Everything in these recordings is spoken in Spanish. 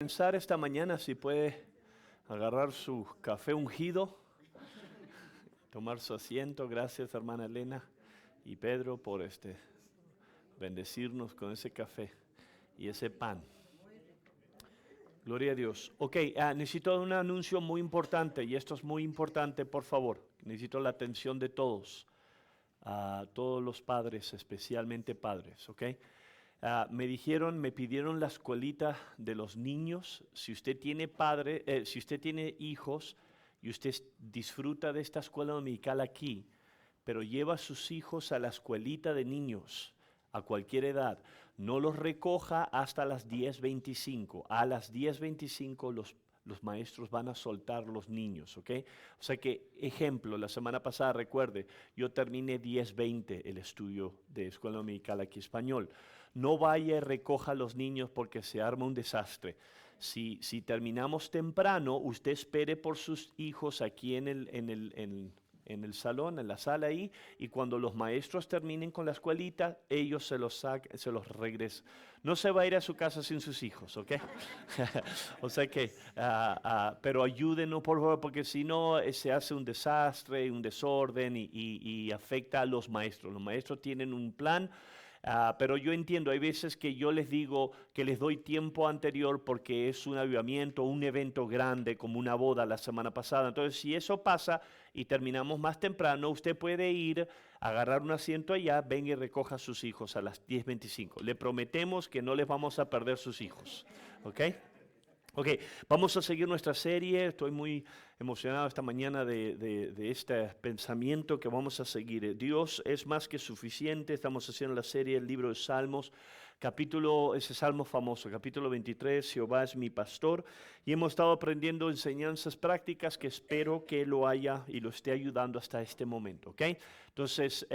Comenzar esta mañana, si puede agarrar su café ungido, tomar su asiento. Gracias, hermana Elena y Pedro, por bendecirnos con ese café y ese pan. Gloria a Dios. Ok, necesito un anuncio muy importante, y esto es muy importante, por favor. Necesito la atención de todos, a todos los padres, especialmente padres, ok. Me pidieron la escuelita de los niños. Si usted tiene si usted tiene hijos y usted disfruta de esta escuela dominical aquí, pero lleva a sus hijos a la escuelita de niños a cualquier edad, no los recoja hasta las 10:25. A las 10:25 los maestros van a soltar los niños, ¿ok? O sea que, ejemplo, la semana pasada, recuerde, yo terminé 10:20 el estudio de escuela dominical aquí español. No vaya y recoja a los niños porque se arma un desastre. Si terminamos temprano, usted espere por sus hijos aquí en el salón, en la sala ahí, y cuando los maestros terminen con la escuelita, ellos se los regresan. No se va a ir a su casa sin sus hijos, ¿ok? O sea que, pero ayúdenos por favor, porque si no se hace un desastre, un desorden y afecta a los maestros. Los maestros tienen un plan. Pero yo entiendo, hay veces que yo les digo que les doy tiempo anterior porque es un avivamiento, un evento grande como una boda la semana pasada. Entonces, si eso pasa y terminamos más temprano, usted puede ir, agarrar un asiento allá, venga y recoja a sus hijos a las 10:25. Le prometemos que no les vamos a perder sus hijos, ¿ok? Ok, vamos a seguir nuestra serie. Estoy muy emocionado esta mañana de este pensamiento que vamos a seguir. Dios es más que suficiente. Estamos haciendo la serie El libro de Salmos, ese salmo famoso, capítulo 23, Jehová es mi pastor. Y hemos estado aprendiendo enseñanzas prácticas que espero que lo haya y lo esté ayudando hasta este momento. ¿Ok? Entonces,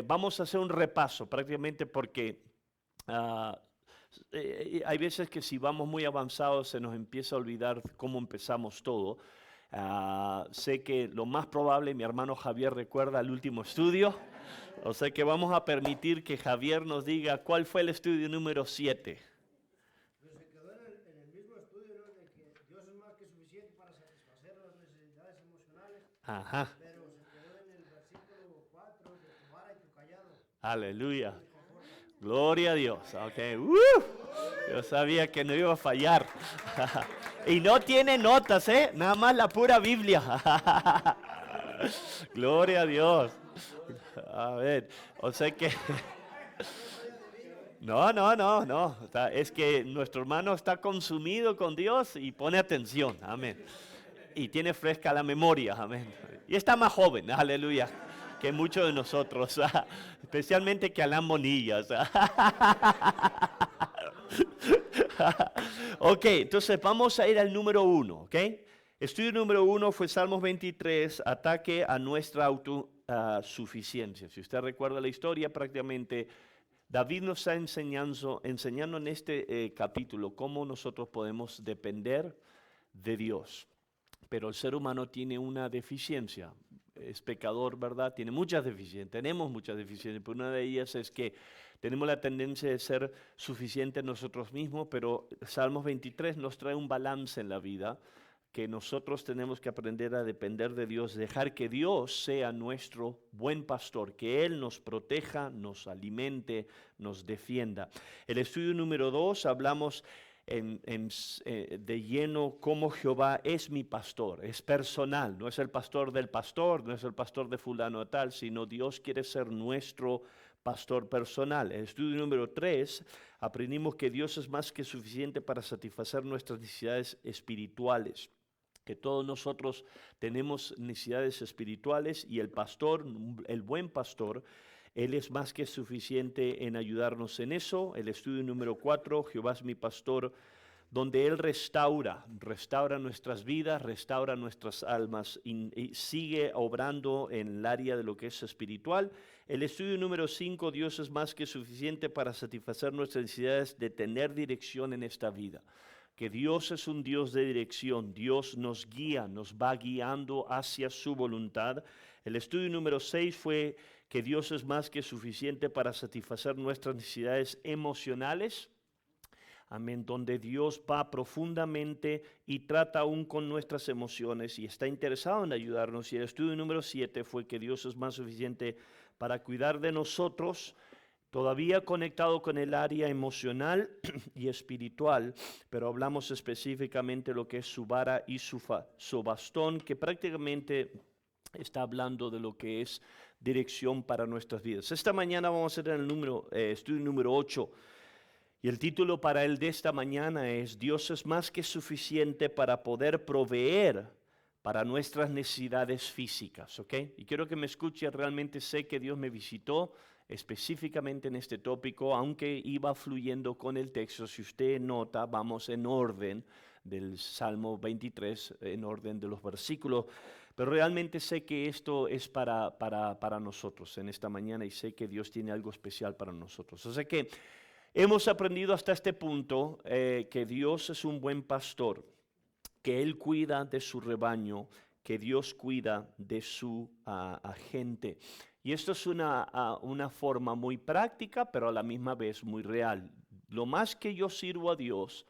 vamos a hacer un repaso prácticamente porque hay veces que si vamos muy avanzados se nos empieza a olvidar cómo empezamos todo. Sé que lo más probable, mi hermano Javier recuerda el último estudio, o sea que vamos a permitir que Javier nos diga cuál fue el estudio número 7. Pero se quedó en el mismo estudio, ¿no? De que Dios es más que suficiente para satisfacer las necesidades emocionales. Ajá. Pero se quedó en el versículo 4 de tu vara y tu callado. Aleluya. Me confortan. Gloria a Dios. Okay. Yo sabía que no iba a fallar. Y no tiene notas, nada más la pura Biblia. Gloria a Dios. A ver, o sea que... No. Es que nuestro hermano está consumido con Dios y pone atención. Amén. Y tiene fresca la memoria. Amén. Y está más joven. Aleluya. Que muchos de nosotros. Especialmente que Alan Bonillas. Ok, entonces vamos a ir al número 1. ¿Ok? Estudio número 1 fue Salmos 23, ataque a nuestra autosuficiencia. Si usted recuerda la historia, prácticamente David nos está enseñando en este capítulo cómo nosotros podemos depender de Dios. Pero el ser humano tiene una deficiencia, es pecador, ¿verdad? Tiene muchas deficiencias, tenemos muchas deficiencias, pero una de ellas es que tenemos la tendencia de ser suficientes nosotros mismos, pero Salmos 23 nos trae un balance en la vida, que nosotros tenemos que aprender a depender de Dios, dejar que Dios sea nuestro buen pastor, que Él nos proteja, nos alimente, nos defienda. El estudio número 2 hablamos de lleno cómo Jehová es mi pastor, es personal, no es el pastor del pastor, no es el pastor de fulano tal, sino Dios quiere ser nuestro pastor personal. En el estudio número 3 aprendimos que Dios es más que suficiente para satisfacer nuestras necesidades espirituales, que todos nosotros tenemos necesidades espirituales y el pastor, el buen pastor, Él es más que suficiente en ayudarnos en eso. El estudio número 4, Jehová es mi pastor, donde Él restaura nuestras vidas, restaura nuestras almas y sigue obrando en el área de lo que es espiritual. El estudio número 5, Dios es más que suficiente para satisfacer nuestras necesidades de tener dirección en esta vida. Que Dios es un Dios de dirección, Dios nos guía, nos va guiando hacia su voluntad. El estudio número 6 fue que Dios es más que suficiente para satisfacer nuestras necesidades emocionales. amén, donde Dios va profundamente y trata aún con nuestras emociones y está interesado en ayudarnos. Y el estudio número 7 fue que Dios es más suficiente para cuidar de nosotros, todavía conectado con el área emocional y espiritual, pero hablamos específicamente de lo que es su vara y su bastón, que prácticamente está hablando de lo que es dirección para nuestras vidas. Esta mañana vamos a hacer el estudio número 8. Y el título para él de esta mañana es: Dios es más que suficiente para poder proveer para nuestras necesidades físicas, ¿ok? Y quiero que me escuche, realmente sé que Dios me visitó específicamente en este tópico, aunque iba fluyendo con el texto. Si usted nota, vamos en orden del Salmo 23, en orden de los versículos, pero realmente sé que esto es para nosotros en esta mañana y sé que Dios tiene algo especial para nosotros. O sea que hemos aprendido hasta este punto que Dios es un buen pastor, que Él cuida de su rebaño, que Dios cuida de su gente. Y esto es una forma muy práctica, pero a la misma vez muy real. Lo más que yo sirvo a Dios,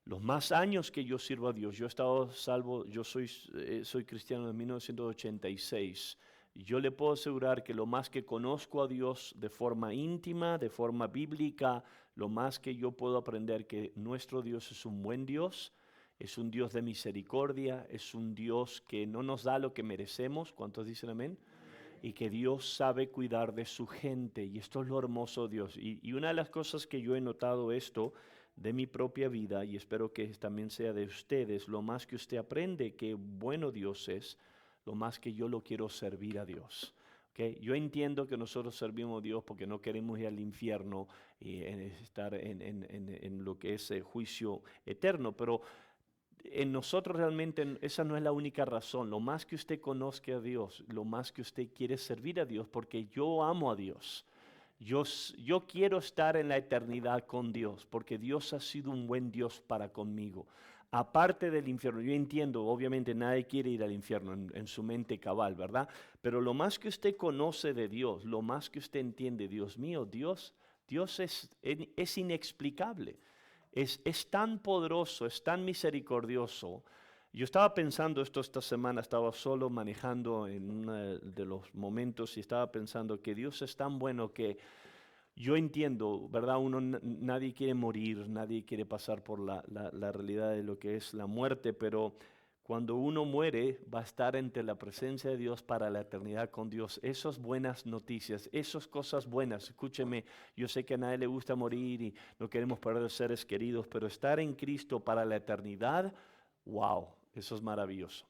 los más años que yo sirvo a Dios, yo he estado salvo, yo soy cristiano en 1986. Yo le puedo asegurar que lo más que conozco a Dios de forma íntima, de forma bíblica, lo más que yo puedo aprender que nuestro Dios es un buen Dios, es un Dios de misericordia, es un Dios que no nos da lo que merecemos. ¿Cuántos dicen amén? Y que Dios sabe cuidar de su gente, y esto es lo hermoso de Dios. Y una de las cosas que yo he notado esto de mi propia vida, y espero que también sea de ustedes, lo más que usted aprende que bueno Dios es, lo más que yo lo quiero servir a Dios. ¿Okay? Yo entiendo que nosotros servimos a Dios porque no queremos ir al infierno y estar en lo que es juicio eterno, pero en nosotros realmente esa no es la única razón. Lo más que usted conozca a Dios, lo más que usted quiere servir a Dios, porque yo amo a Dios. Yo quiero estar en la eternidad con Dios, porque Dios ha sido un buen Dios para conmigo. Aparte del infierno, yo entiendo, obviamente nadie quiere ir al infierno en su mente cabal, ¿verdad? Pero lo más que usted conoce de Dios, lo más que usted entiende, Dios mío, Dios es inexplicable. Es tan poderoso, es tan misericordioso. Yo estaba pensando esto esta semana, estaba solo manejando en uno de los momentos y estaba pensando que Dios es tan bueno que yo entiendo, ¿verdad? Nadie quiere morir, nadie quiere pasar por la realidad de lo que es la muerte, pero cuando uno muere va a estar entre la presencia de Dios para la eternidad con Dios. Esas buenas noticias, esas cosas buenas, escúcheme, yo sé que a nadie le gusta morir y no queremos perder seres queridos, pero estar en Cristo para la eternidad, wow, eso es maravilloso.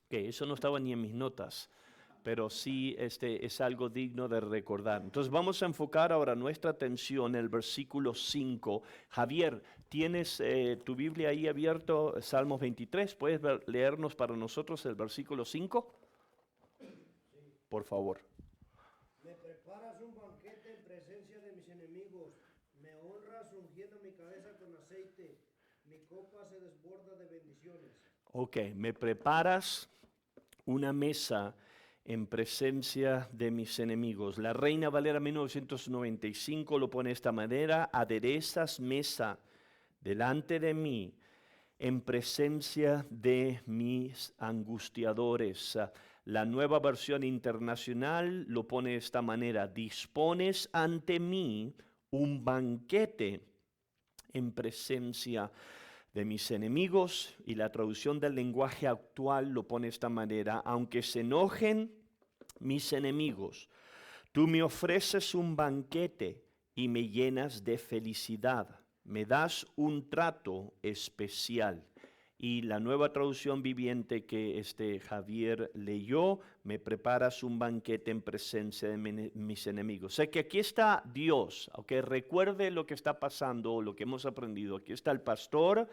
Okay, eso no estaba ni en mis notas, pero sí es algo digno de recordar. Entonces vamos a enfocar ahora nuestra atención en el versículo 5. Javier, ¿tienes tu Biblia ahí abierto? Salmos 23, ¿puedes leernos para nosotros el versículo 5? Por favor. Me preparas un banquete en presencia de mis enemigos, me honras ungiendo mi cabeza con aceite, mi copa se desborda de bendiciones. Ok, me preparas una mesa en presencia de mis enemigos. La Reina Valera 1995 lo pone de esta manera: aderezas mesa delante de mí en presencia de mis angustiadores. La Nueva Versión Internacional lo pone de esta manera: dispones ante mí un banquete en presencia de mis enemigos. Y la traducción del lenguaje actual lo pone de esta manera: aunque se enojen mis enemigos, tú me ofreces un banquete y me llenas de felicidad, me das un trato especial. Y la Nueva Traducción Viviente que Javier leyó: me preparas un banquete en presencia de mis enemigos. O sea que aquí está Dios, aunque recuerde lo que está pasando, lo que hemos aprendido. Aquí está el pastor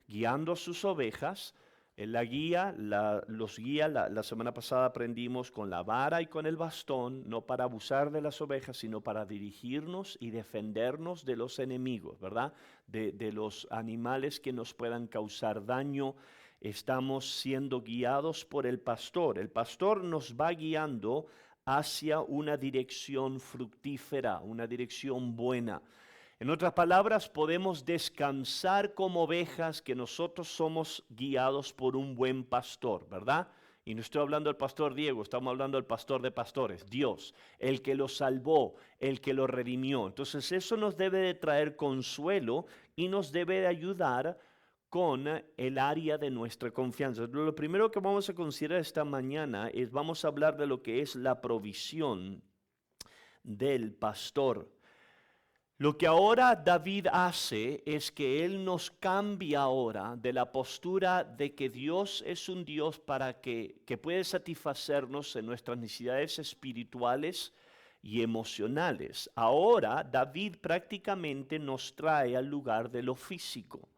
guiando a sus ovejas. Él los guía. La semana pasada aprendimos con la vara y con el bastón, no para abusar de las ovejas, sino para dirigirnos y defendernos de los enemigos, ¿verdad? De los animales que nos puedan causar daño. Estamos siendo guiados por el pastor. El pastor nos va guiando hacia una dirección fructífera, una dirección buena. En otras palabras, podemos descansar como ovejas que nosotros somos guiados por un buen pastor, ¿verdad? Y no estoy hablando del pastor Diego, estamos hablando del pastor de pastores, Dios, el que lo salvó, el que lo redimió. Entonces eso nos debe de traer consuelo y nos debe de ayudar con el área de nuestra confianza. Lo primero que vamos a considerar esta mañana es, vamos a hablar de lo que es la provisión del pastor. Lo que ahora David hace es que él nos cambia ahora de la postura de que Dios es un Dios que puede satisfacernos en nuestras necesidades espirituales y emocionales. Ahora David prácticamente nos trae al lugar de lo físico.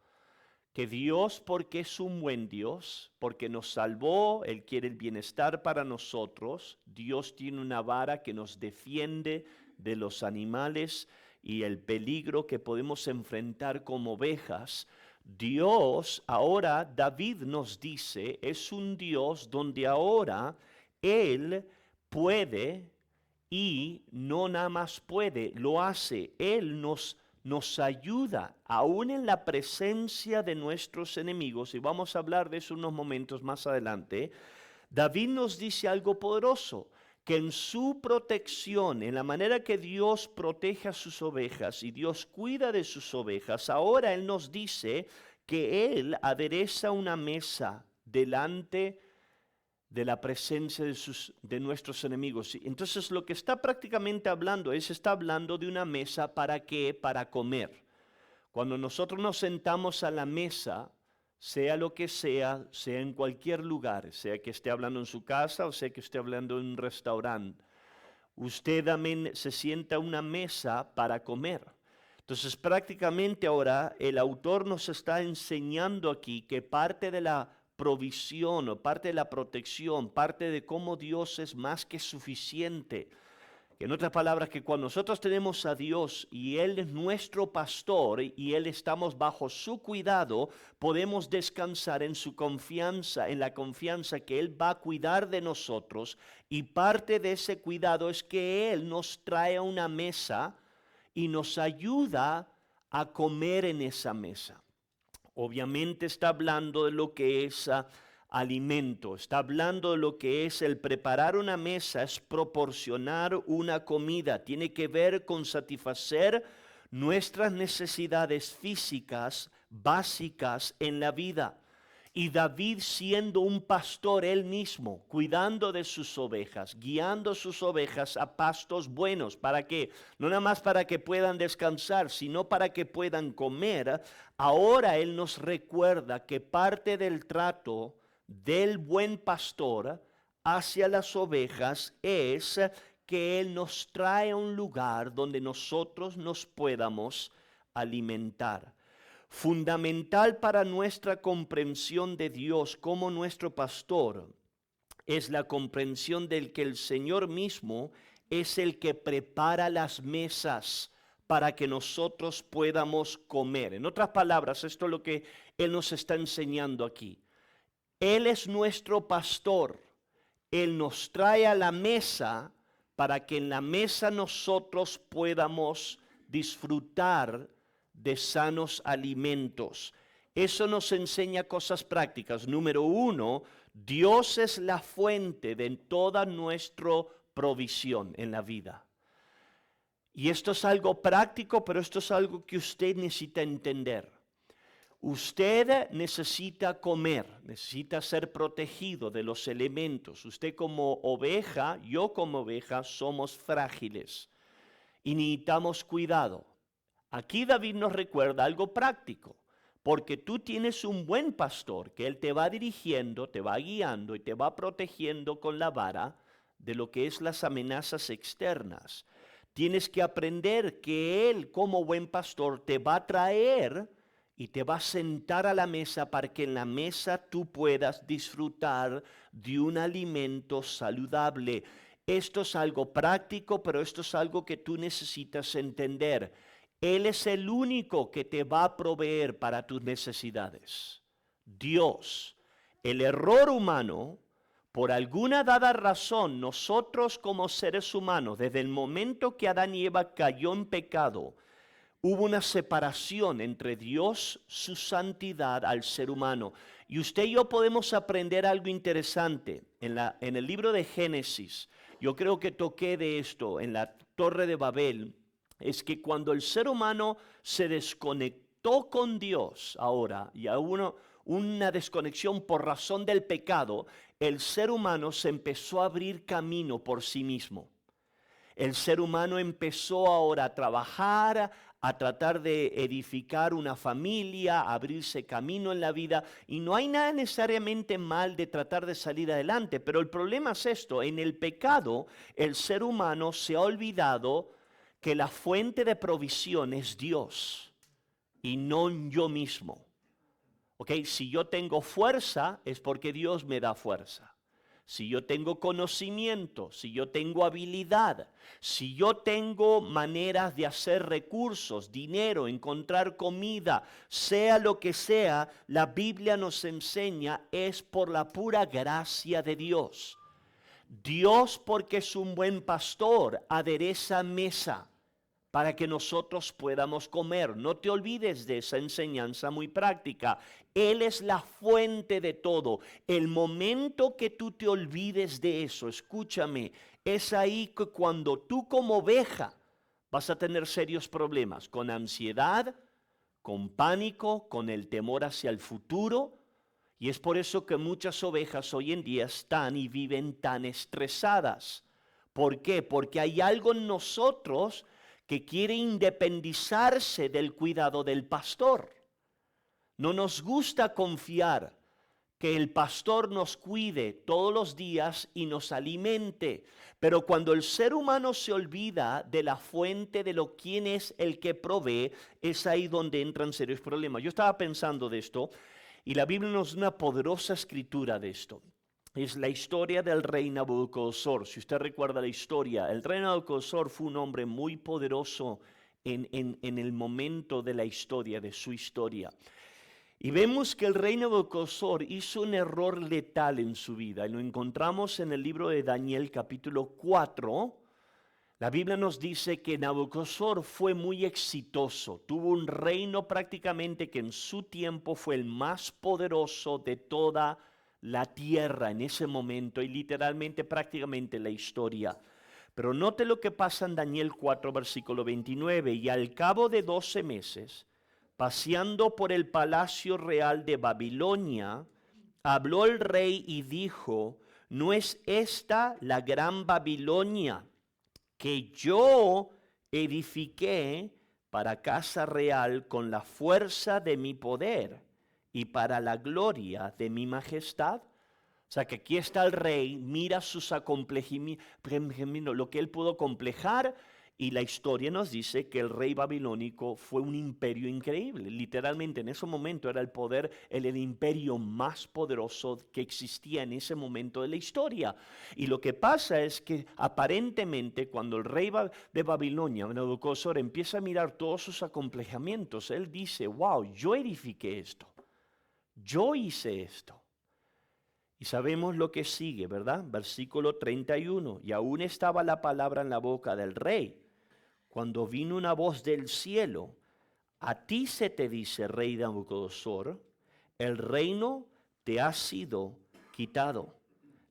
Que Dios, porque es un buen Dios, porque nos salvó, Él quiere el bienestar para nosotros. Dios tiene una vara que nos defiende de los animales y el peligro que podemos enfrentar como ovejas. Dios, ahora David nos dice, es un Dios donde ahora Él puede y no nada más puede, lo hace. Él nos ayuda, aún en la presencia de nuestros enemigos, y vamos a hablar de eso unos momentos más adelante. David nos dice algo poderoso, que en su protección, en la manera que Dios protege a sus ovejas y Dios cuida de sus ovejas, ahora Él nos dice que Él adereza una mesa delante de la presencia de nuestros enemigos. Entonces lo que está prácticamente hablando está hablando de una mesa ¿para qué? Para comer. Cuando nosotros nos sentamos a la mesa, sea lo que sea en cualquier lugar, sea que esté hablando en su casa o sea que esté hablando en un restaurante, usted también se sienta a una mesa para comer. Entonces prácticamente ahora el autor nos está enseñando aquí que parte de la provisión o parte de la protección, parte de cómo Dios es más que suficiente. En otras palabras, que cuando nosotros tenemos a Dios y Él es nuestro pastor y Él estamos bajo su cuidado, podemos descansar en su confianza, en la confianza que Él va a cuidar de nosotros, y parte de ese cuidado es que Él nos trae a una mesa y nos ayuda a comer en esa mesa. Obviamente está hablando de lo que es alimento, está hablando de lo que es el preparar una mesa, es proporcionar una comida, tiene que ver con satisfacer nuestras necesidades físicas básicas en la vida. Y David, siendo un pastor él mismo, cuidando de sus ovejas, guiando sus ovejas a pastos buenos, ¿para qué? No nada más para que puedan descansar, sino para que puedan comer. Ahora él nos recuerda que parte del trato del buen pastor hacia las ovejas es que él nos trae a un lugar donde nosotros nos podamos alimentar. Fundamental para nuestra comprensión de Dios como nuestro pastor es la comprensión del que el Señor mismo es el que prepara las mesas para que nosotros podamos comer. En otras palabras, esto es lo que Él nos está enseñando aquí. Él es nuestro pastor. Él nos trae a la mesa para que en la mesa nosotros podamos disfrutar de sanos alimentos. Eso nos enseña cosas prácticas. Número uno, Dios es la fuente de toda nuestra provisión en la vida. Y esto es algo práctico, pero esto es algo que usted necesita entender. Usted necesita comer, necesita ser protegido de los elementos. Usted como oveja, yo como oveja, somos frágiles y necesitamos cuidado. Aquí David nos recuerda algo práctico, porque tú tienes un buen pastor que él te va dirigiendo, te va guiando y te va protegiendo con la vara de lo que es las amenazas externas. Tienes que aprender que él como buen pastor te va a traer y te va a sentar a la mesa para que en la mesa tú puedas disfrutar de un alimento saludable. Esto es algo práctico, pero esto es algo que tú necesitas entender. Él es el único que te va a proveer para tus necesidades. Dios. El error humano, por alguna dada razón, nosotros como seres humanos, desde el momento que Adán y Eva cayó en pecado, Hubo una separación entre Dios, su santidad, al ser humano. Y usted y yo podemos aprender algo interesante en el libro de Génesis. Yo creo que toqué de esto en la Torre de Babel. Es que cuando el ser humano se desconectó con Dios ahora, y a una desconexión por razón del pecado, el ser humano se empezó a abrir camino por sí mismo. El ser humano empezó ahora a trabajar, a tratar de edificar una familia, a abrirse camino en la vida. Y no hay nada necesariamente mal de tratar de salir adelante, pero el problema es esto: en el pecado el ser humano se ha olvidado que la fuente de provisión es Dios y no yo mismo. ¿Ok? Si yo tengo fuerza es porque Dios me da fuerza. Si yo tengo conocimiento, si yo tengo habilidad, si yo tengo maneras de hacer recursos, dinero, encontrar comida, sea lo que sea, la Biblia nos enseña es por la pura gracia de Dios. Dios, porque es un buen pastor, adereza mesa para que nosotros podamos comer. No te olvides de esa enseñanza muy práctica. Él es la fuente de todo. El momento que tú te olvides de eso, escúchame, es ahí que cuando tú como oveja vas a tener serios problemas con ansiedad, con pánico, con el temor hacia el futuro. Y es por eso que muchas ovejas hoy en día están y viven tan estresadas. ¿Por qué? Porque hay algo en nosotros que quiere independizarse del cuidado del pastor. No nos gusta confiar que el pastor nos cuide todos los días y nos alimente. Pero cuando el ser humano se olvida de la fuente de quién es el que provee, es ahí donde entran serios problemas. Yo estaba pensando de esto y la Biblia nos da una poderosa escritura de esto. Es la historia del rey Nabucodonosor. Si usted recuerda la historia, el rey Nabucodonosor fue un hombre muy poderoso en el momento de la historia, de su historia. Y vemos que el rey Nabucodonosor hizo un error letal en su vida. Y lo encontramos en el libro de Daniel capítulo 4. La Biblia nos dice que Nabucodonosor fue muy exitoso. Tuvo un reino prácticamente que en su tiempo fue el más poderoso de toda la tierra en ese momento y literalmente prácticamente la historia. Pero note lo que pasa en Daniel 4 versículo 29. Y al cabo de 12 meses, paseando por el palacio real de Babilonia, habló el rey y dijo: ¿no es esta la gran Babilonia que yo edifiqué para casa real con la fuerza de mi poder y para la gloria de mi majestad? O sea que aquí está el rey, mira sus acomplejamientos, lo que él pudo complejar, y la historia nos dice que el rey babilónico fue un imperio increíble. Literalmente en ese momento era el imperio más poderoso que existía en ese momento de la historia. Y lo que pasa es que aparentemente cuando el rey de Babilonia, Nabucodonosor, empieza a mirar todos sus acomplejamientos, él dice: wow, yo edifiqué esto, yo hice esto. Y sabemos lo que sigue, ¿verdad? Versículo 31. Y aún estaba la palabra en la boca del rey, cuando vino una voz del cielo: a ti se te dice, rey Nabucodonosor, el reino te ha sido quitado.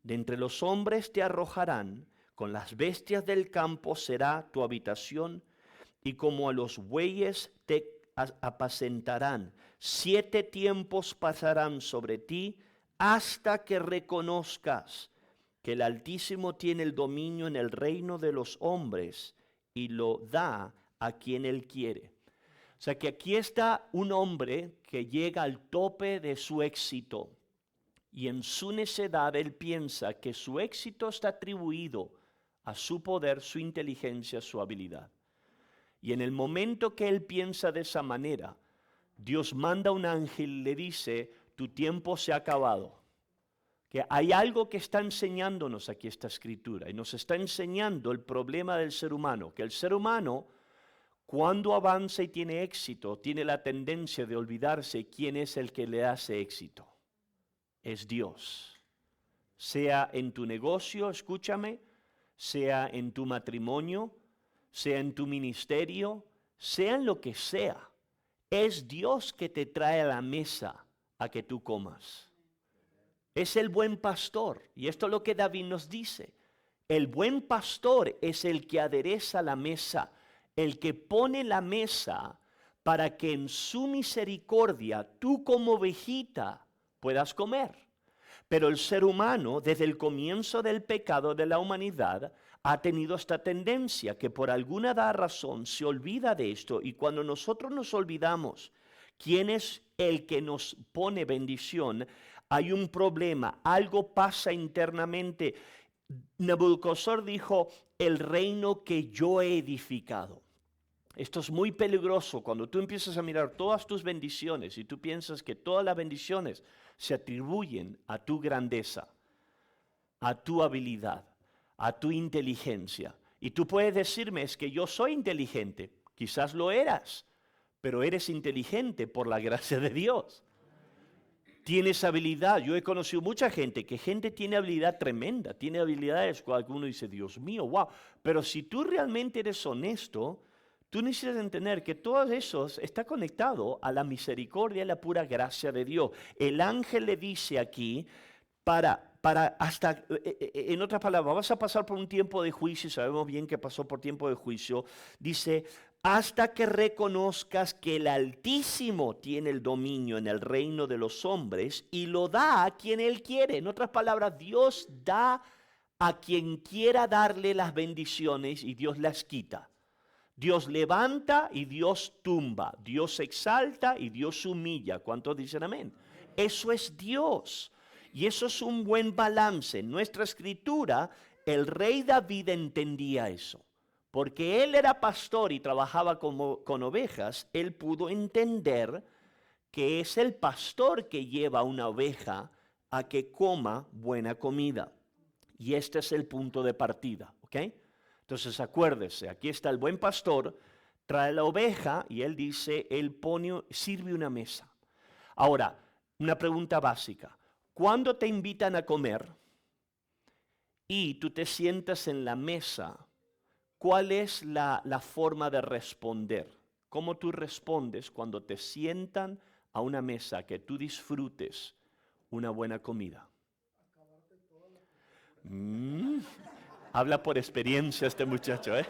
De entre los hombres te arrojarán, con las bestias del campo será tu habitación, y como a los bueyes te apacentarán. 7 tiempos pasarán sobre ti, hasta que reconozcas que el Altísimo tiene el dominio en el reino de los hombres y lo da a quien él quiere. O sea que aquí está un hombre que llega al tope de su éxito y en su necedad él piensa que su éxito está atribuido a su poder, su inteligencia, su habilidad. Y en el momento que él piensa de esa manera, Dios manda un ángel y le dice: tu tiempo se ha acabado. Que hay algo que está enseñándonos aquí esta escritura, y nos está enseñando el problema del ser humano, que el ser humano, cuando avanza y tiene éxito, tiene la tendencia de olvidarse quién es el que le hace éxito. Es Dios. Sea en tu negocio, escúchame, sea en tu matrimonio, sea en tu ministerio, sean lo que sea, es Dios que te trae a la mesa a que tú comas. Es el buen pastor. Y esto es lo que David nos dice. El buen pastor es el que adereza la mesa, el que pone la mesa para que en su misericordia tú como ovejita puedas comer. Pero el ser humano, desde el comienzo del pecado de la humanidad, ha tenido esta tendencia que por alguna razón se olvida de esto, y cuando nosotros nos olvidamos quién es el que nos pone bendición, hay un problema, algo pasa internamente. Nabucodonosor dijo, el reino que yo he edificado. Esto es muy peligroso cuando tú empiezas a mirar todas tus bendiciones y tú piensas que todas las bendiciones se atribuyen a tu grandeza, a tu habilidad, a tu inteligencia. Y tú puedes decirme, es que yo soy inteligente. Quizás lo eras, pero eres inteligente por la gracia de Dios. Tienes habilidad. Yo he conocido mucha gente que tiene habilidad tremenda, tiene habilidades cuando uno dice, Dios mío, wow. Pero si tú realmente eres honesto, tú necesitas entender que todo eso está conectado a la misericordia y la pura gracia de Dios. El ángel le dice aquí, en otras palabras, vas a pasar por un tiempo de juicio, sabemos bien que pasó por tiempo de juicio, dice, hasta que reconozcas que el Altísimo tiene el dominio en el reino de los hombres y lo da a quien Él quiere. En otras palabras, Dios da a quien quiera darle las bendiciones y Dios las quita. Dios levanta y Dios tumba. Dios exalta y Dios humilla. ¿Cuántos dicen amén? Eso es Dios. Y eso es un buen balance. En nuestra escritura, el rey David entendía eso. Porque él era pastor y trabajaba con ovejas, él pudo entender que es el pastor que lleva a una oveja a que coma buena comida. Y este es el punto de partida, ¿ok? Entonces acuérdese, aquí está el buen pastor, trae la oveja y él dice, sirve una mesa. Ahora, una pregunta básica. ¿Cuándo te invitan a comer y tú te sientas en la mesa? ¿Cuál es la forma de responder? ¿Cómo tú respondes cuando te sientan a una mesa que tú disfrutes una buena comida? Habla por experiencia este muchacho, ¿eh?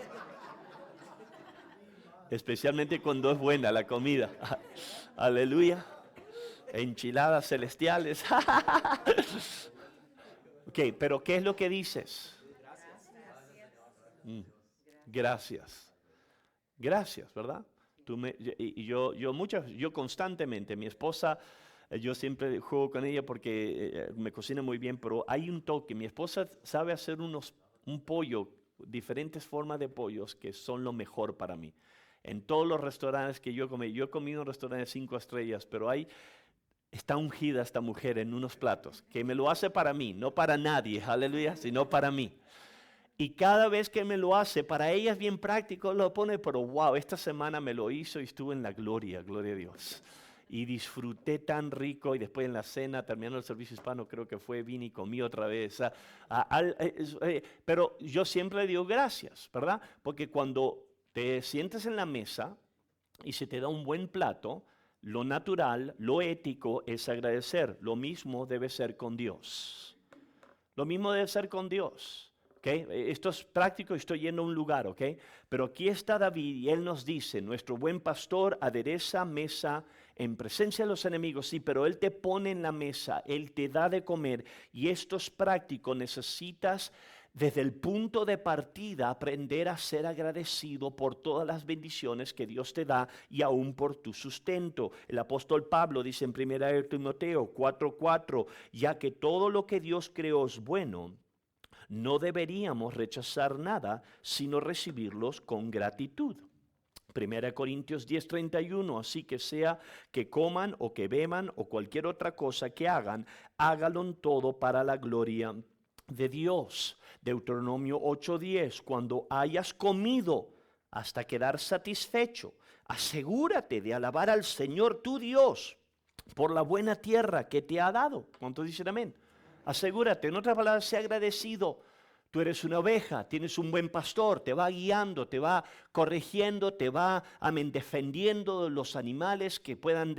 Especialmente cuando es buena la comida. Aleluya. Enchiladas celestiales. Ok, pero ¿qué es lo que dices? Gracias. Gracias, ¿verdad? Yo constantemente, mi esposa, yo siempre juego con ella porque me cocina muy bien, pero hay un toque. Mi esposa sabe hacer un pollo, diferentes formas de pollos que son lo mejor para mí. En todos los restaurantes que yo he comido en restaurantes 5 estrellas, pero está ungida esta mujer en unos platos, que me lo hace para mí, no para nadie, aleluya, sino para mí. Y cada vez que me lo hace, para ella es bien práctico, lo pone, pero wow, esta semana me lo hizo y estuve en la gloria a Dios. Y disfruté tan rico y después en la cena, terminando el servicio hispano, creo que fue, vine y comí otra vez. Pero yo siempre le digo gracias, ¿verdad? Porque cuando te sientes en la mesa y se te da un buen plato, lo natural, lo ético es agradecer. Lo mismo debe ser con Dios. Lo mismo debe ser con Dios. ¿Okay? Esto es práctico, estoy yendo a un lugar, ¿ok? Pero aquí está David y él nos dice, nuestro buen pastor adereza mesa en presencia de los enemigos, sí, pero él te pone en la mesa, él te da de comer y esto es práctico, necesitas desde el punto de partida aprender a ser agradecido por todas las bendiciones que Dios te da y aún por tu sustento. El apóstol Pablo dice en 1 Timoteo 4:4, ya que todo lo que Dios creó es bueno, no deberíamos rechazar nada, sino recibirlos con gratitud. 1 Corintios 10:31, así que sea que coman o que beban o cualquier otra cosa que hagan, háganlo todo para la gloria de Dios. Deuteronomio 8:10, cuando hayas comido hasta quedar satisfecho, asegúrate de alabar al Señor tu Dios por la buena tierra que te ha dado. ¿Cuántos dicen amén? Asegúrate, en otras palabras, sé agradecido. Tú eres una oveja, tienes un buen pastor, te va guiando, te va corrigiendo, te va defendiendo de los animales que puedan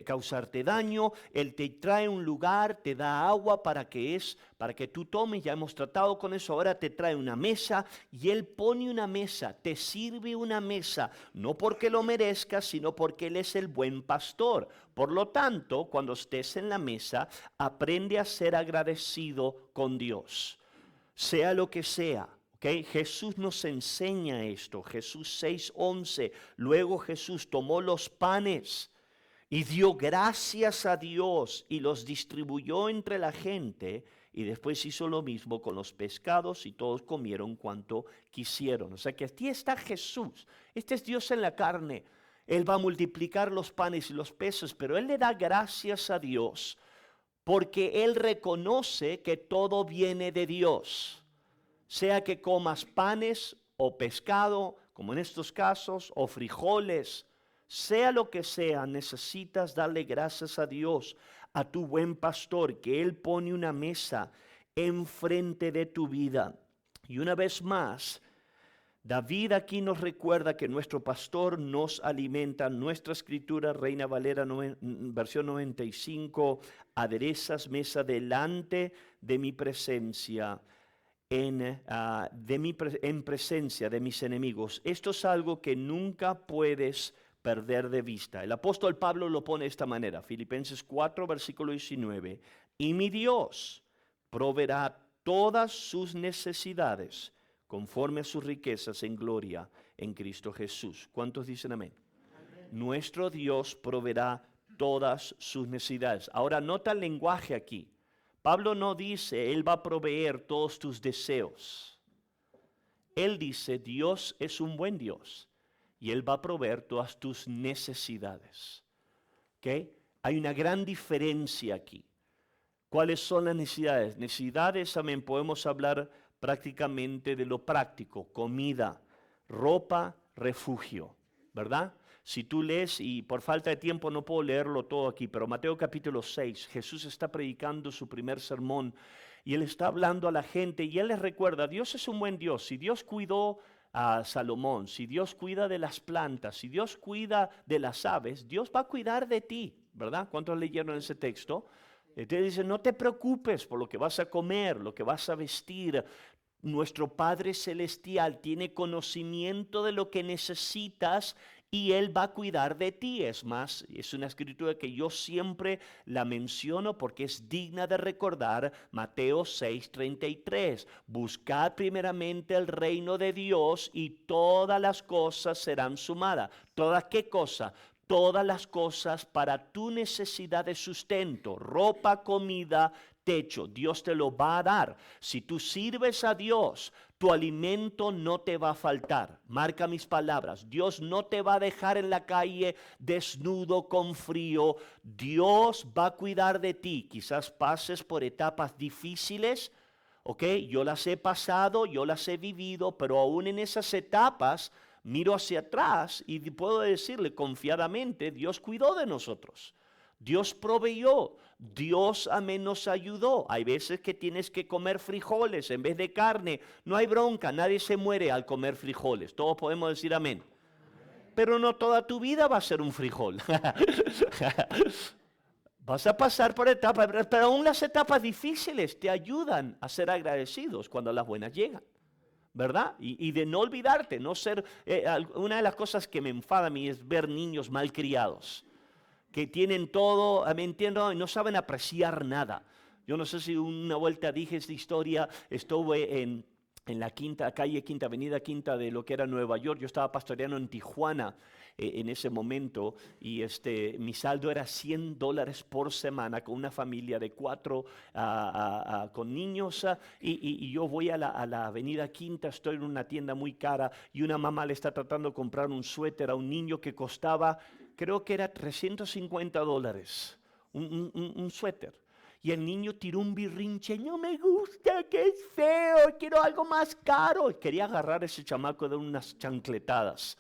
causarte daño. Él te trae un lugar, te da agua para que tú tomes. Ya hemos tratado con eso. Ahora te trae una mesa y Él pone una mesa, te sirve una mesa, no porque lo merezcas, sino porque Él es el buen pastor. Por lo tanto, cuando estés en la mesa, aprende a ser agradecido con Dios. Sea lo que sea, ¿ok? Jesús nos enseña esto. Jesús 6:11. Luego Jesús tomó los panes y dio gracias a Dios y los distribuyó entre la gente. Y después hizo lo mismo con los pescados y todos comieron cuanto quisieron. O sea que aquí está Jesús. Este es Dios en la carne. Él va a multiplicar los panes y los peces, pero Él le da gracias a Dios porque Él reconoce que todo viene de Dios. Sea que comas panes o pescado, como en estos casos, o frijoles, sea lo que sea, necesitas darle gracias a Dios, a tu buen pastor, que Él pone una mesa enfrente de tu vida. Y una vez más, David aquí nos recuerda que nuestro pastor nos alimenta. Nuestra escritura, Reina Valera, versión 95, aderezas mesa delante de mi presencia, en presencia de mis enemigos. Esto es algo que nunca puedes perder de vista. El apóstol Pablo lo pone de esta manera, Filipenses 4, versículo 19. Y mi Dios proveerá todas sus necesidades conforme a sus riquezas en gloria en Cristo Jesús. ¿Cuántos dicen amén? Amén. Nuestro Dios proveerá todas sus necesidades. Ahora nota el lenguaje aquí. Pablo no dice, Él va a proveer todos tus deseos. Él dice, Dios es un buen Dios y Él va a proveer todas tus necesidades. ¿Ok? Hay una gran diferencia aquí. ¿Cuáles son las necesidades? Necesidades, amén, podemos hablar prácticamente de lo práctico, comida, ropa, refugio, ¿verdad? Si tú lees, y por falta de tiempo no puedo leerlo todo aquí, pero Mateo capítulo 6, Jesús está predicando su primer sermón y Él está hablando a la gente y Él les recuerda, Dios es un buen Dios. Si Dios cuidó a Salomón, si Dios cuida de las plantas, si Dios cuida de las aves, Dios va a cuidar de ti, ¿verdad? ¿Cuántos leyeron ese texto? Entonces dice, no te preocupes por lo que vas a comer, lo que vas a vestir. Nuestro Padre Celestial tiene conocimiento de lo que necesitas y Él va a cuidar de ti. Es más, es una escritura que yo siempre la menciono porque es digna de recordar. Mateo 6:33. Buscad primeramente el reino de Dios y todas las cosas serán sumadas. ¿Todas qué cosas? Todas las cosas para tu necesidad de sustento, ropa, comida, techo. Dios te lo va a dar. Si tú sirves a Dios, tu alimento no te va a faltar. Marca mis palabras. Dios no te va a dejar en la calle desnudo, con frío. Dios va a cuidar de ti. Quizás pases por etapas difíciles. ¿Ok? Yo las he pasado, yo las he vivido, pero aún en esas etapas miro hacia atrás y puedo decirle confiadamente, Dios cuidó de nosotros. Dios proveyó, Dios amén nos ayudó. Hay veces que tienes que comer frijoles en vez de carne. No hay bronca, nadie se muere al comer frijoles. Todos podemos decir amén. Pero no toda tu vida va a ser un frijol. Vas a pasar por etapas, pero aún las etapas difíciles te ayudan a ser agradecidos cuando las buenas llegan. ¿Verdad? Y de no olvidarte, no ser... una de las cosas que me enfada a mí es ver niños malcriados, que tienen todo, me entiendo, y no saben apreciar nada. Yo no sé si una vuelta dije esta historia, estuve en la calle Quinta, avenida Quinta de lo que era Nueva York. Yo estaba pastoreando en Tijuana en ese momento y mi saldo era $100 por semana con una familia de 4 con niños y yo voy a la avenida Quinta, estoy en una tienda muy cara y una mamá le está tratando de comprar un suéter a un niño que costaba, creo que era $350, un suéter. Y el niño tiró un birrinche, no me gusta, que es feo, quiero algo más caro. Y quería agarrar a ese chamaco de unas chancletadas.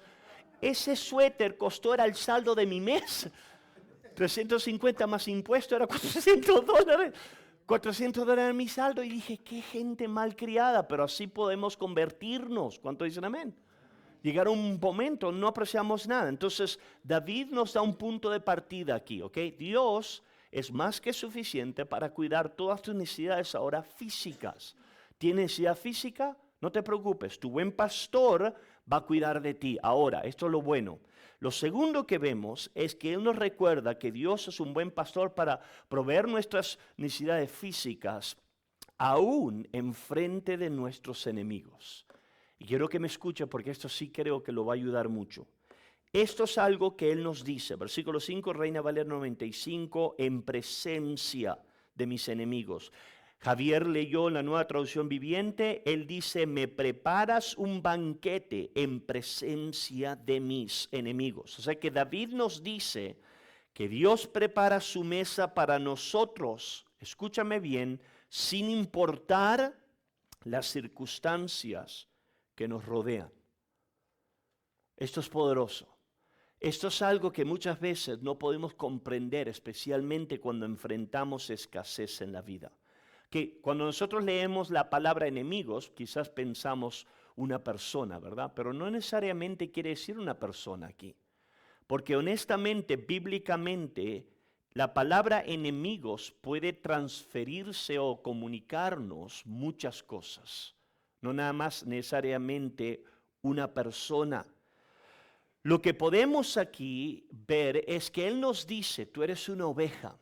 Ese suéter costó, era el saldo de mi mes. 350 más impuesto, era $400. $400 en mi saldo. Y dije, qué gente malcriada, pero así podemos convertirnos. ¿Cuánto dicen amén? Llegar a un momento, no apreciamos nada. Entonces, David nos da un punto de partida aquí, ¿ok? Dios es más que suficiente para cuidar todas tus necesidades ahora físicas. ¿Tienes necesidad física? No te preocupes, tu buen pastor va a cuidar de ti. Ahora, esto es lo bueno. Lo segundo que vemos es que Él nos recuerda que Dios es un buen pastor para proveer nuestras necesidades físicas, aún en frente de nuestros enemigos. Y quiero que me escuche porque esto sí creo que lo va a ayudar mucho. Esto es algo que Él nos dice, versículo 5, Reina Valera 95, en presencia de mis enemigos. Javier leyó la Nueva Traducción Viviente, él dice, me preparas un banquete en presencia de mis enemigos. O sea que David nos dice que Dios prepara su mesa para nosotros, escúchame bien, sin importar las circunstancias que nos rodean. Esto es poderoso. Esto es algo que muchas veces no podemos comprender, especialmente cuando enfrentamos escasez en la vida. Que cuando nosotros leemos la palabra enemigos, quizás pensamos una persona, ¿verdad? Pero no necesariamente quiere decir una persona aquí. Porque honestamente, bíblicamente, la palabra enemigos puede transferirse o comunicarnos muchas cosas. No nada más necesariamente una persona. Lo que podemos aquí ver es que Él nos dice, tú eres una oveja.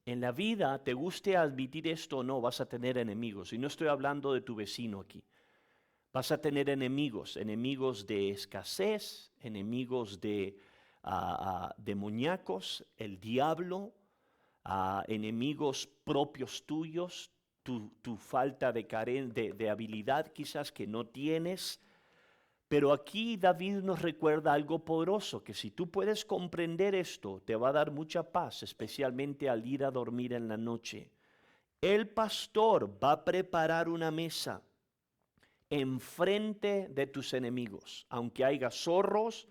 En la vida, te guste admitir esto o no, vas a tener enemigos. Y no estoy hablando de tu vecino aquí. Vas a tener enemigos, enemigos de escasez, enemigos de demoníacos, el diablo, enemigos propios tuyos, tu falta de habilidad quizás que no tienes. Pero aquí David nos recuerda algo poderoso, que si tú puedes comprender esto, te va a dar mucha paz, especialmente al ir a dormir en la noche. El pastor va a preparar una mesa enfrente de tus enemigos, aunque haya zorros,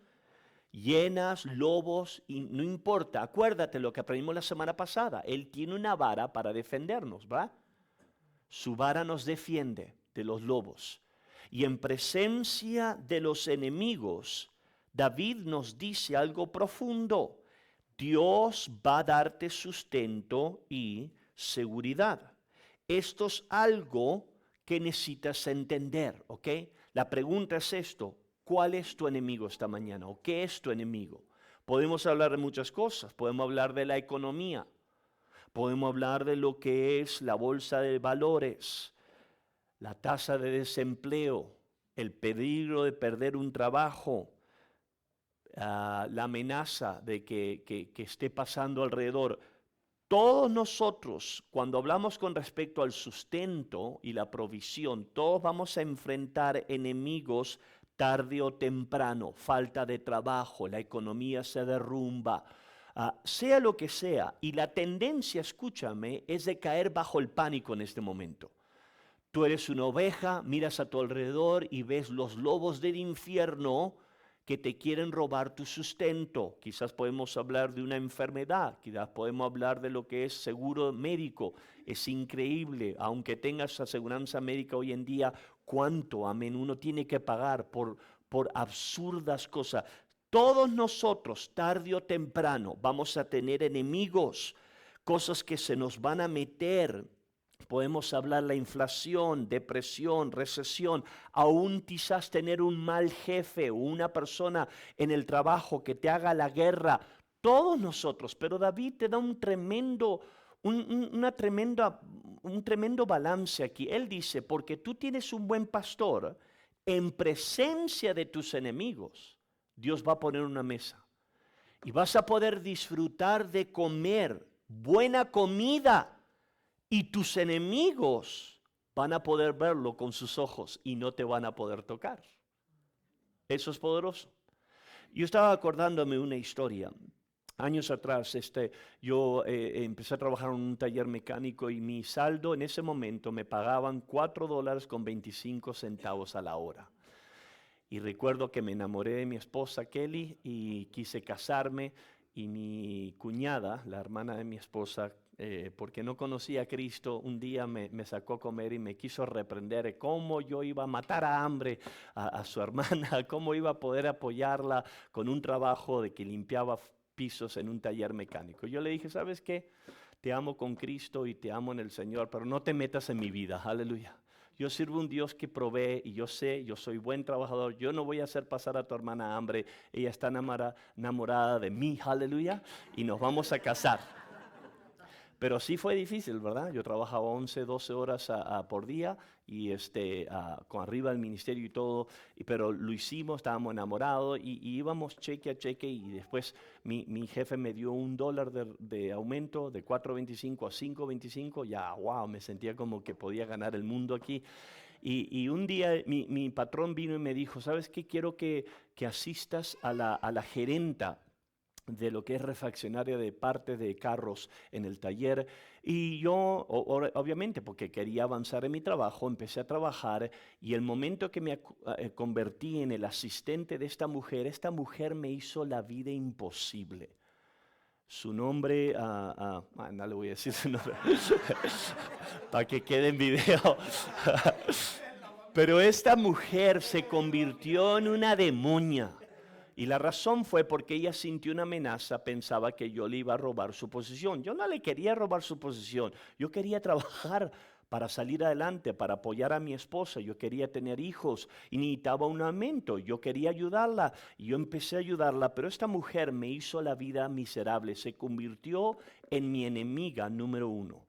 hienas, lobos, y no importa. Acuérdate lo que aprendimos la semana pasada, Él tiene una vara para defendernos, ¿va? Su vara nos defiende de los lobos. Y en presencia de los enemigos, David nos dice algo profundo. Dios va a darte sustento y seguridad. Esto es algo que necesitas entender, ¿ok? La pregunta es esto, ¿cuál es tu enemigo esta mañana? ¿O qué es tu enemigo? Podemos hablar de muchas cosas, podemos hablar de la economía, podemos hablar de lo que es la bolsa de valores, la tasa de desempleo, el peligro de perder un trabajo, la amenaza de que esté pasando alrededor. Todos nosotros, cuando hablamos con respecto al sustento y la provisión, todos vamos a enfrentar enemigos tarde o temprano, falta de trabajo, la economía se derrumba, sea lo que sea. Y la tendencia, escúchame, es de caer bajo el pánico en este momento. Tú eres una oveja, miras a tu alrededor y ves los lobos del infierno que te quieren robar tu sustento. Quizás podemos hablar de una enfermedad, quizás podemos hablar de lo que es seguro médico. Es increíble, aunque tengas aseguranza médica hoy en día, cuánto, amén, uno tiene que pagar por absurdas cosas. Todos nosotros, tarde o temprano, vamos a tener enemigos, cosas que se nos van a meter. Podemos hablar la inflación, depresión, recesión, aún quizás tener un mal jefe o una persona en el trabajo que te haga la guerra. Todos nosotros, pero David te da un tremendo balance aquí. Él dice, porque tú tienes un buen pastor, en presencia de tus enemigos, Dios va a poner una mesa. Y vas a poder disfrutar de comer buena comida. Y tus enemigos van a poder verlo con sus ojos y no te van a poder tocar. Eso es poderoso. Yo estaba acordándome una historia. Años atrás, yo empecé a trabajar en un taller mecánico y mi saldo en ese momento me pagaban $4.25 a la hora. Y recuerdo que me enamoré de mi esposa Kelly y quise casarme. y mi cuñada, la hermana de mi esposa, porque no conocía a Cristo, un día me sacó a comer y me quiso reprender de cómo yo iba a matar a hambre a su hermana, cómo iba a poder apoyarla con un trabajo de que limpiaba pisos en un taller mecánico. Yo le dije, ¿sabes qué? Te amo con Cristo y te amo en el Señor, pero no te metas en mi vida, aleluya. Yo sirvo a un Dios que provee y yo sé, yo soy buen trabajador, yo no voy a hacer pasar a tu hermana hambre, ella está enamorada de mí, aleluya, y nos vamos a casar. Pero sí fue difícil, ¿verdad? Yo trabajaba 11, 12 horas por día y con arriba del ministerio y todo, pero lo hicimos, estábamos enamorados y íbamos cheque a cheque y después mi jefe me dio $1 de aumento de 4.25 a 5.25, ya, wow, me sentía como que podía ganar el mundo aquí. Y un día mi patrón vino y me dijo, ¿sabes qué? Quiero que asistas a la gerenta de lo que es refaccionaria de partes de carros en el taller. Y yo, obviamente, porque quería avanzar en mi trabajo, empecé a trabajar y el momento que me convertí en el asistente de esta mujer me hizo la vida imposible. Su nombre, no le voy a decir su nombre, para que quede en video. Pero esta mujer se convirtió en una demonia. Y la razón fue porque ella sintió una amenaza, pensaba que yo le iba a robar su posición. Yo no le quería robar su posición, yo quería trabajar para salir adelante, para apoyar a mi esposa. Yo quería tener hijos y necesitaba un aumento. Yo quería ayudarla y yo empecé a ayudarla, pero esta mujer me hizo la vida miserable, se convirtió en mi enemiga número 1.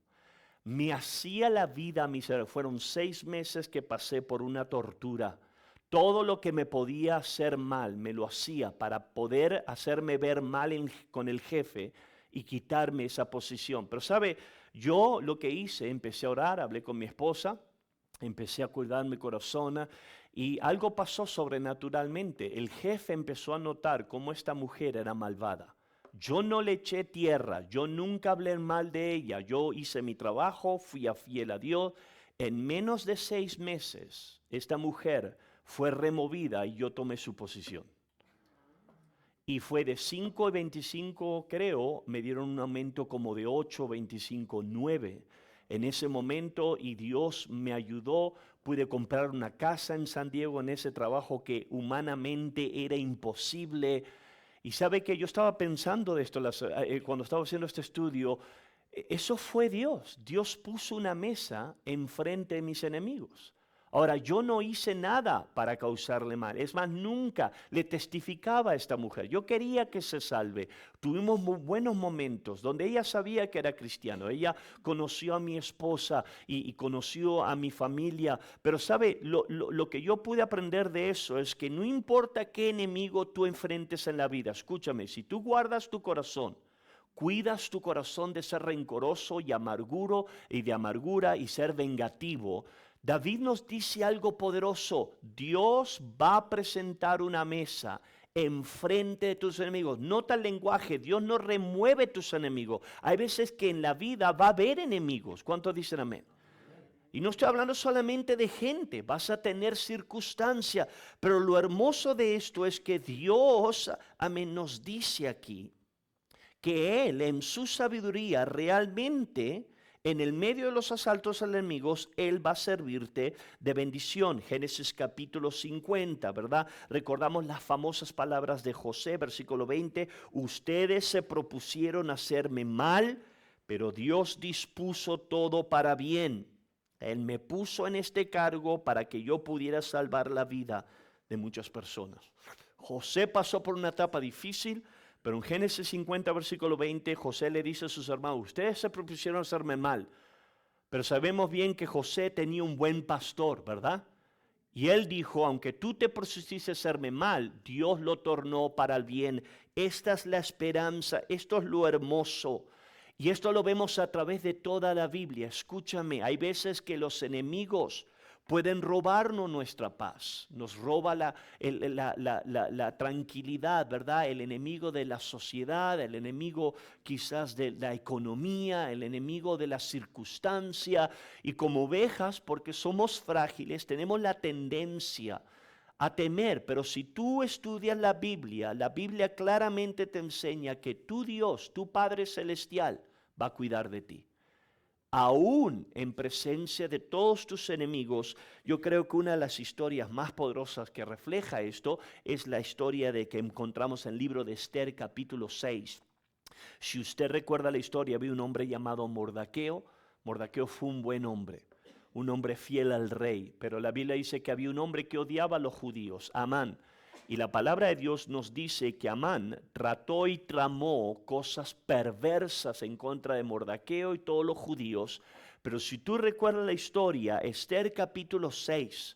Me hacía la vida miserable. Fueron 6 meses que pasé por una tortura. Todo lo que me podía hacer mal, me lo hacía para poder hacerme ver mal con el jefe y quitarme esa posición. Pero sabe, yo lo que hice, empecé a orar, hablé con mi esposa, empecé a cuidar mi corazón y algo pasó sobrenaturalmente. El jefe empezó a notar cómo esta mujer era malvada. Yo no le eché tierra, yo nunca hablé mal de ella, yo hice mi trabajo, fui fiel a Dios. En menos de 6 meses, esta mujer fue removida y yo tomé su posición. Y fue de 5.25, creo, me dieron un aumento como de 8.25, 9. En ese momento, y Dios me ayudó, pude comprar una casa en San Diego en ese trabajo que humanamente era imposible. Y sabe que yo estaba pensando de esto cuando estaba haciendo este estudio, eso fue Dios. Dios puso una mesa enfrente de mis enemigos. Ahora, yo no hice nada para causarle mal. Es más, nunca le testificaba a esta mujer. Yo quería que se salve. Tuvimos muy buenos momentos donde ella sabía que era cristiano. Ella conoció a mi esposa y conoció a mi familia. Pero sabe, lo que yo pude aprender de eso es que no importa qué enemigo tú enfrentes en la vida. Escúchame, si tú guardas tu corazón, cuidas tu corazón de ser rencoroso y de amargura y ser vengativo, David nos dice algo poderoso. Dios va a presentar una mesa enfrente de tus enemigos. Nota el lenguaje. Dios no remueve tus enemigos. Hay veces que en la vida va a haber enemigos. ¿Cuántos dicen amén? Y no estoy hablando solamente de gente, vas a tener circunstancias, pero lo hermoso de esto es que Dios, amén, nos dice aquí que Él en su sabiduría realmente en el medio de los asaltos enemigos, Él va a servirte de bendición. Génesis capítulo 50, ¿verdad? Recordamos las famosas palabras de José, versículo 20. Ustedes se propusieron hacerme mal, pero Dios dispuso todo para bien. Él me puso en este cargo para que yo pudiera salvar la vida de muchas personas. José pasó por una etapa difícil, pero en Génesis 50, versículo 20, José le dice a sus hermanos, ustedes se propusieron hacerme mal, pero sabemos bien que José tenía un buen pastor, ¿verdad? Y él dijo, aunque tú te propusiste hacerme mal, Dios lo tornó para el bien. Esta es la esperanza, esto es lo hermoso. Y esto lo vemos a través de toda la Biblia. Escúchame, hay veces que los enemigos pueden robarnos nuestra paz, nos roba la tranquilidad, ¿verdad? El enemigo de la sociedad, el enemigo quizás de la economía, el enemigo de la circunstancia. Y como ovejas, porque somos frágiles, tenemos la tendencia a temer. Pero si tú estudias la Biblia claramente te enseña que tu Dios, tu Padre Celestial, va a cuidar de ti. Aún en presencia de todos tus enemigos, yo creo que una de las historias más poderosas que refleja esto es la historia de que encontramos en el libro de Esther capítulo 6. Si usted recuerda la historia, había un hombre llamado Mordaqueo. Mordaqueo fue un buen hombre, un hombre fiel al rey, pero la Biblia dice que había un hombre que odiaba a los judíos, Amán. Y la palabra de Dios nos dice que Amán trató y tramó cosas perversas en contra de Mordaqueo y todos los judíos. Pero si tú recuerdas la historia, Esther capítulo 6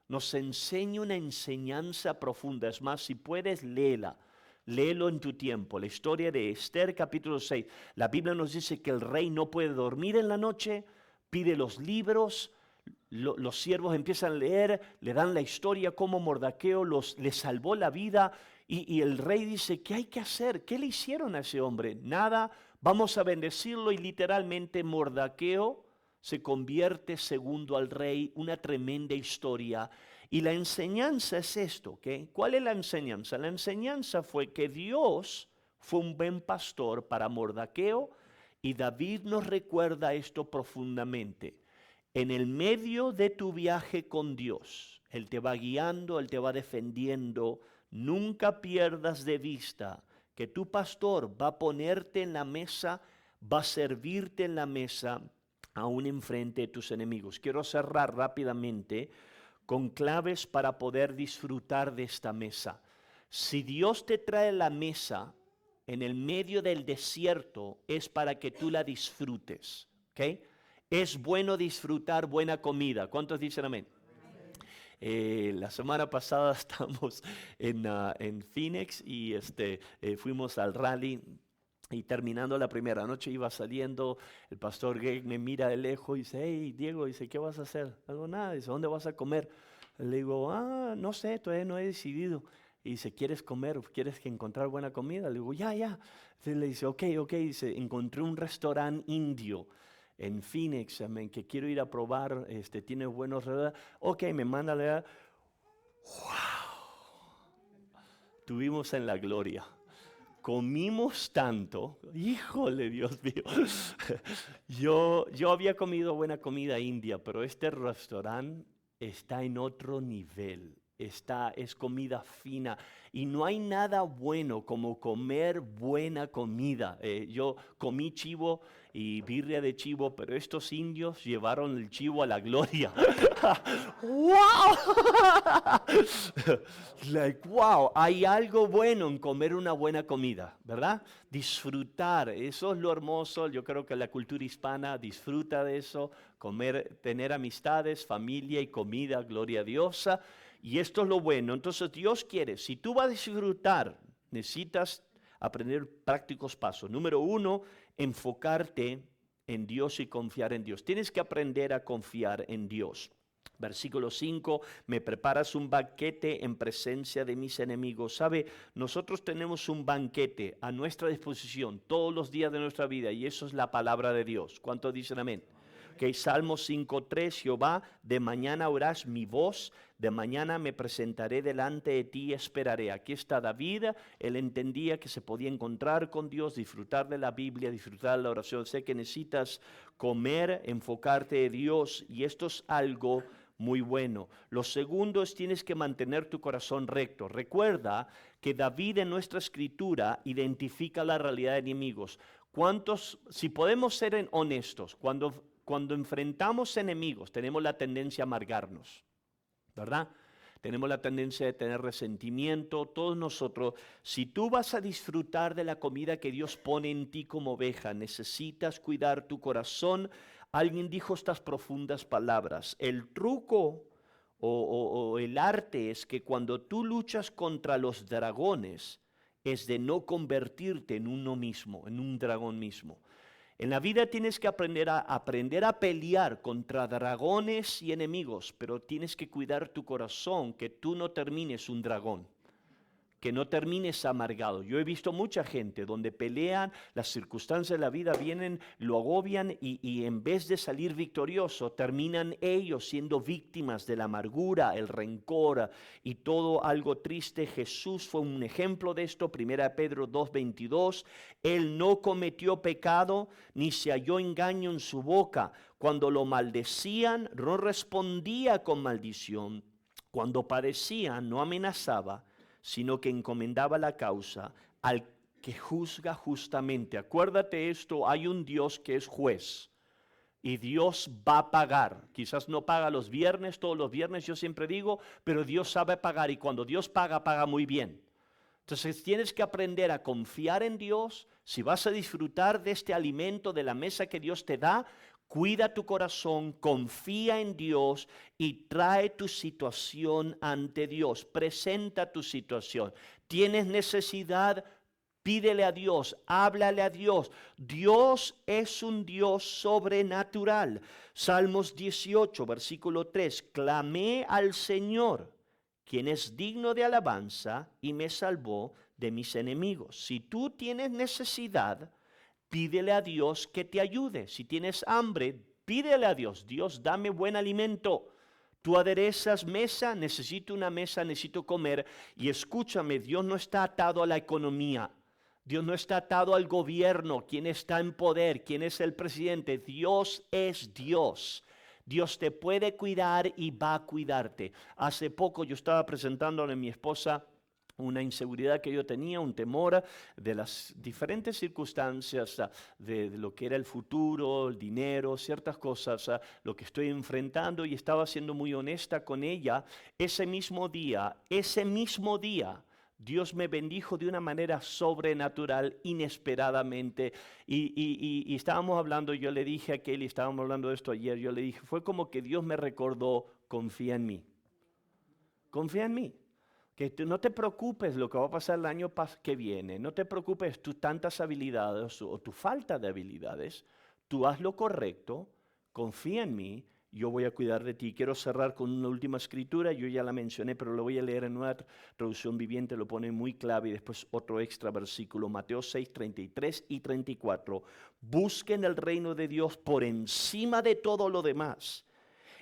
nos enseña una enseñanza profunda. Es más, si puedes, léelo en tu tiempo. La historia de Esther capítulo 6. La Biblia nos dice que el rey no puede dormir en la noche, pide los libros. Los siervos empiezan a leer, le dan la historia cómo Mordaqueo le salvó la vida y el rey dice, ¿qué hay que hacer? ¿Qué le hicieron a ese hombre? Nada, vamos a bendecirlo y literalmente Mordaqueo se convierte segundo al rey, una tremenda historia. Y la enseñanza es esto, ¿ok? ¿Cuál es la enseñanza? La enseñanza fue que Dios fue un buen pastor para Mordaqueo y David nos recuerda esto profundamente. En el medio de tu viaje con Dios, Él te va guiando, Él te va defendiendo. Nunca pierdas de vista que tu pastor va a ponerte en la mesa, va a servirte en la mesa, aún enfrente de tus enemigos. Quiero cerrar rápidamente con claves para poder disfrutar de esta mesa. Si Dios te trae la mesa en el medio del desierto, es para que tú la disfrutes, ¿ok? Es bueno disfrutar buena comida. ¿Cuántos dicen amén? La semana pasada estamos en Phoenix y fuimos al rally y terminando la primera noche iba saliendo, el pastor Greg me mira de lejos y dice, hey Diego, dice, ¿qué vas a hacer? Algo nada, dice, ¿dónde vas a comer? Le digo, no sé, todavía no he decidido. Y dice, ¿quieres comer? ¿Quieres encontrar buena comida? Le digo, ya. Entonces le dice, ok, dice, encontré un restaurante indio en Phoenix, que quiero ir a probar, tiene buenos restaurantes. Ok, me manda a leer. ¡Wow! Tuvimos en la gloria. Comimos tanto, híjole, Dios mío. Yo había comido buena comida india, pero este restaurante está en otro nivel. Es comida fina y no hay nada bueno como comer buena comida. Yo comí chivo y birria de chivo, pero estos indios llevaron el chivo a la gloria. ¡Wow! Wow, hay algo bueno en comer una buena comida, ¿verdad? Disfrutar, eso es lo hermoso. Yo creo que la cultura hispana disfruta de eso, comer, tener amistades, familia y comida, gloria a Dios. Y esto es lo bueno. Entonces Dios quiere, si tú vas a disfrutar, necesitas aprender prácticos pasos. Número 1, enfocarte en Dios y confiar en Dios. Tienes que aprender a confiar en Dios. Versículo 5, me preparas un banquete en presencia de mis enemigos. ¿Sabe? Nosotros tenemos un banquete a nuestra disposición todos los días de nuestra vida y eso es la palabra de Dios. ¿Cuántos dicen amén? Okay, Salmo 5:3, Jehová, de mañana oirás mi voz, de mañana me presentaré delante de ti y esperaré. Aquí está David, él entendía que se podía encontrar con Dios, disfrutar de la Biblia, disfrutar de la oración. Sé que necesitas comer, enfocarte en Dios y esto es algo muy bueno. Lo segundo es tienes que mantener tu corazón recto. Recuerda que David en nuestra escritura identifica la realidad de enemigos. Si podemos ser honestos, cuando enfrentamos enemigos, tenemos la tendencia a amargarnos, ¿verdad? Tenemos la tendencia de tener resentimiento, todos nosotros. Si tú vas a disfrutar de la comida que Dios pone en ti como oveja, necesitas cuidar tu corazón. Alguien dijo estas profundas palabras, el truco o el arte es que cuando tú luchas contra los dragones, es de no convertirte en uno mismo, en un dragón mismo. En la vida tienes que aprender a pelear contra dragones y enemigos, pero tienes que cuidar tu corazón, que tú no termines un dragón. que no termines amargado. Yo he visto mucha gente donde pelean, las circunstancias de la vida vienen, lo agobian y en vez de salir victorioso, terminan ellos siendo víctimas de la amargura, el rencor y todo algo triste. Jesús fue un ejemplo de esto. 1 Pedro 2:22, Él no cometió pecado ni se halló engaño en su boca. Cuando lo maldecían, no respondía con maldición. Cuando padecía, no amenazaba, sino que encomendaba la causa al que juzga justamente. Acuérdate esto, hay un Dios que es juez y Dios va a pagar. Quizás no paga los viernes, todos los viernes, yo siempre digo, pero Dios sabe pagar y cuando Dios paga, paga muy bien. Entonces tienes que aprender a confiar en Dios. Si vas a disfrutar de este alimento, de la mesa que Dios te da, cuida tu corazón, confía en Dios y trae tu situación ante Dios. Presenta tu situación. ¿Tienes necesidad? Pídele a Dios, háblale a Dios. Dios es un Dios sobrenatural. Salmos 18, versículo 3. Clamé al Señor, quien es digno de alabanza, y me salvó de mis enemigos. Si tú tienes necesidad, pídele a Dios que te ayude. Si tienes hambre, pídele a Dios. Dios, dame buen alimento. Tú aderezas mesa, necesito una mesa, necesito comer. Y escúchame, Dios no está atado a la economía. Dios no está atado al gobierno, quién está en poder, quién es el presidente. Dios es Dios. Dios te puede cuidar y va a cuidarte. Hace poco yo estaba presentándole a mi esposa una inseguridad que yo tenía, un temor de las diferentes circunstancias, de lo que era el futuro, el dinero, ciertas cosas, lo que estoy enfrentando, y estaba siendo muy honesta con ella. Ese mismo día, Dios me bendijo de una manera sobrenatural, inesperadamente, y estábamos hablando, yo le dije a Kelly, estábamos hablando de esto ayer, yo le dije, fue como que Dios me recordó, confía en mí, confía en mí. Que tú no te preocupes lo que va a pasar el año que viene, no te preocupes tus tantas habilidades o tu falta de habilidades, tú haz lo correcto, confía en mí, yo voy a cuidar de ti. Quiero cerrar con una última escritura, yo ya la mencioné, pero lo voy a leer en una traducción viviente, lo pone muy clave, y después otro extra versículo, Mateo 6, 33 y 34. Busquen el reino de Dios por encima de todo lo demás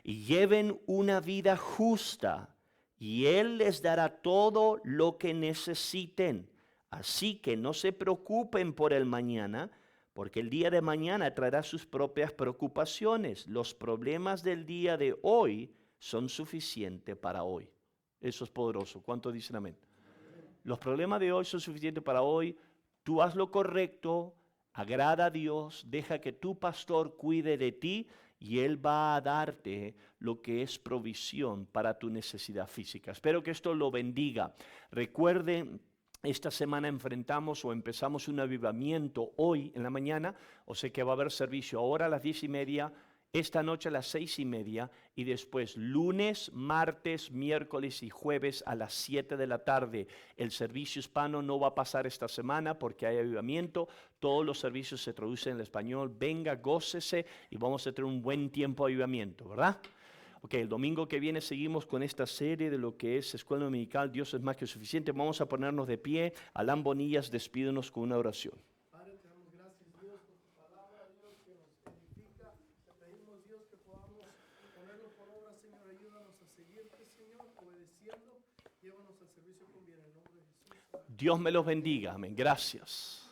y lleven una vida justa, y Él les dará todo lo que necesiten. Así que no se preocupen por el mañana, porque el día de mañana traerá sus propias preocupaciones. Los problemas del día de hoy son suficientes para hoy. Eso es poderoso. ¿Cuánto dicen amén? Los problemas de hoy son suficientes para hoy. Tú haz lo correcto, agrada a Dios, deja que tu pastor cuide de ti, y Él va a darte lo que es provisión para tu necesidad física. Espero que esto lo bendiga. Recuerden, esta semana enfrentamos o empezamos un avivamiento hoy en la mañana, o sea que va a haber servicio ahora a las 10:30, esta noche a las 6:30, y después lunes, martes, miércoles y jueves a las 7 de la tarde. El servicio hispano no va a pasar esta semana porque hay avivamiento. Todos los servicios se traducen en español. Venga, gócese y vamos a tener un buen tiempo de avivamiento, ¿verdad? Ok, el domingo que viene seguimos con esta serie de lo que es Escuela Dominical, Dios es más que suficiente. Vamos a ponernos de pie. Alan Bonillas, despídenos con una oración. Padre, te damos gracias, Dios, por tu palabra, Dios, que nos edifica. Te pedimos, Dios, que podamos ponerlo por obra, Señor. Ayúdanos a seguirte, Señor, obedeciendo. Llévanos al servicio con bien, en el nombre de Jesús. Dios me los bendiga. Amén. Gracias.